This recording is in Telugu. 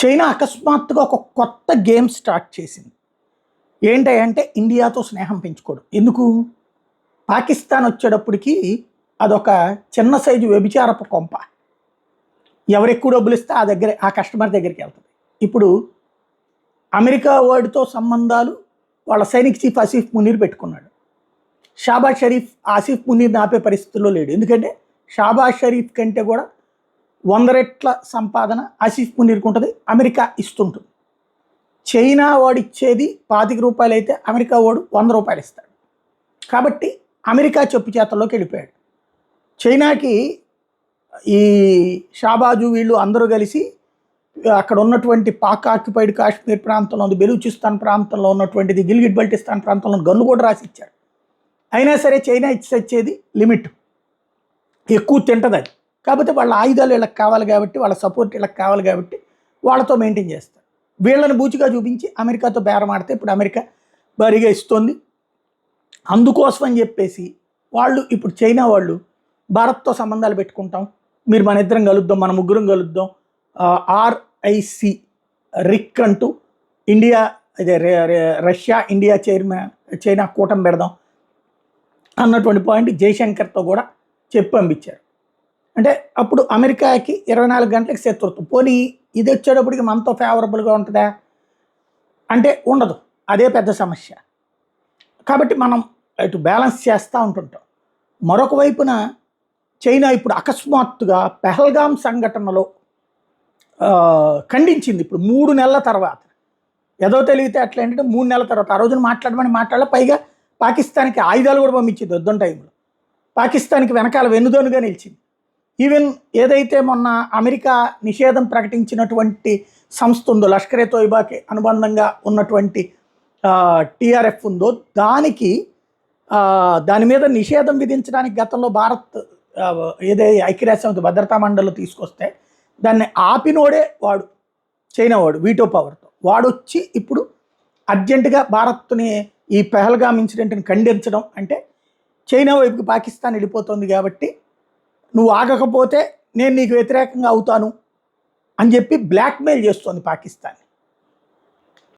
చైనా అకస్మాత్తుగా ఒక కొత్త గేమ్ స్టార్ట్ చేసింది. ఏంటంటే ఇండియాతో స్నేహం పెంచుకోవడం. ఎందుకు? పాకిస్తాన్ వచ్చేటప్పటికి అదొక చిన్న సైజు వ్యభిచారపు కొంప. ఎవరెక్కువ డబ్బులిస్తే ఆ కస్టమర్ దగ్గరికి వెళ్తుంది. ఇప్పుడు అమెరికా వాడితో సంబంధాలు వాళ్ళ సైనిక్ చీఫ్ ఆసిఫ్ మునీర్ పెట్టుకున్నాడు. షాబాజ్ షరీఫ్ ఆసిఫ్ మునీర్ని ఆపే పరిస్థితుల్లో లేడు. ఎందుకంటే షాబాజ్ షరీఫ్ కంటే కూడా 100 రెట్ల సంపాదన ఆసిఫ్ మునీర్కి ఉంటుంది. అమెరికా ఇస్తుంటుంది. చైనా వాడు ఇచ్చేది ₹25 అయితే అమెరికా వాడు ₹100 ఇస్తాడు. కాబట్టి అమెరికా చెప్పు చేతల్లోకి వెళ్ళిపోయాడు. చైనాకి ఈ షాబాజు వీళ్ళు అందరూ కలిసి అక్కడ ఉన్నటువంటి పాక్ ఆక్యుపైడ్ కాశ్మీర్ ప్రాంతంలో ఉంది, బెలూచిస్తాన్ ప్రాంతంలో ఉన్నటువంటిది గిల్గిట్ బల్టిస్తాన్ ప్రాంతంలో గన్ను కూడా రాసి ఇచ్చారు. అయినా సరే చైనా ఇచ్చేది లిమిట్, ఎక్కువ తింటుంది అది. కాకపోతే వాళ్ళ ఆయుధాలు వీళ్ళకి కావాలి కాబట్టి, వాళ్ళ సపోర్ట్ వీళ్ళకి కావాలి కాబట్టి వాళ్ళతో మెయింటైన్ చేస్తారు. వీళ్ళని బూచిగా చూపించి అమెరికాతో బేరమాడితే ఇప్పుడు అమెరికా భారీగా ఇస్తుంది. అందుకోసం అని చెప్పేసి వాళ్ళు ఇప్పుడు చైనా వాళ్ళు భారత్తో సంబంధాలు పెట్టుకుంటాం, మీరు మన ఇద్దరం కలుద్దాం, మన ముగ్గురం కలుద్దాం, RIC రిక్ అంటూ ఇండియా అదే రష్యా ఇండియా చైనా కూటమి పెడదాం అన్నటువంటి పాయింట్ జయశంకర్తో కూడా చెప్పి పంపించారు. అంటే అప్పుడు అమెరికాకి 24 గంటలకు శత్రుత్వం. పోనీ ఇది వచ్చేటప్పటికి మనతో ఫేవరబుల్గా ఉంటుందా అంటే ఉండదు, అదే పెద్ద సమస్య. కాబట్టి మనం ఇటు బ్యాలెన్స్ చేస్తూ ఉంటుంటాం. మరొక వైపున చైనా ఇప్పుడు అకస్మాత్తుగా పెహల్గామ్ సంఘటనలో ఖండించింది. ఇప్పుడు 3 నెలల తర్వాత, ఏదో తెలివితే అట్లా ఏంటంటే 3 నెలల తర్వాత ఆ రోజున మాట్లాడాలి. పైగా పాకిస్తాన్కి ఆయుధాలు కూడా పంపించింది యుద్ధం టైంలో. పాకిస్తాన్కి వెనకాల వెన్నుదోనుగా నిలిచింది. ఈవెన్ ఏదైతే మొన్న అమెరికా నిషేధం ప్రకటించినటువంటి సంస్థ ఉందో, లష్కరే తోయిబాకి అనుబంధంగా ఉన్నటువంటి TRF ఉందో, దాని మీద నిషేధం విధించడానికి గతంలో భారత్ ఏదైతే ఐక్యరాజ్యసమితి భద్రతా మండలిలో తీసుకొస్తే దాన్ని ఆపినోడే వాడు, చైనా వాడు, వీటో పవర్తో వాడొచ్చి ఇప్పుడు అర్జెంటుగా భారత్ని ఈ పెహల్గామ్ ఇన్సిడెంట్ని ఖండించడం అంటే చైనా వైపుకి పాకిస్తాన్ వెళ్ళిపోతుంది. కాబట్టి నువ్వు ఆగకపోతే నేను నీకు వ్యతిరేకంగా అవుతాను అని చెప్పి బ్లాక్మెయిల్ చేస్తోంది పాకిస్తాన్.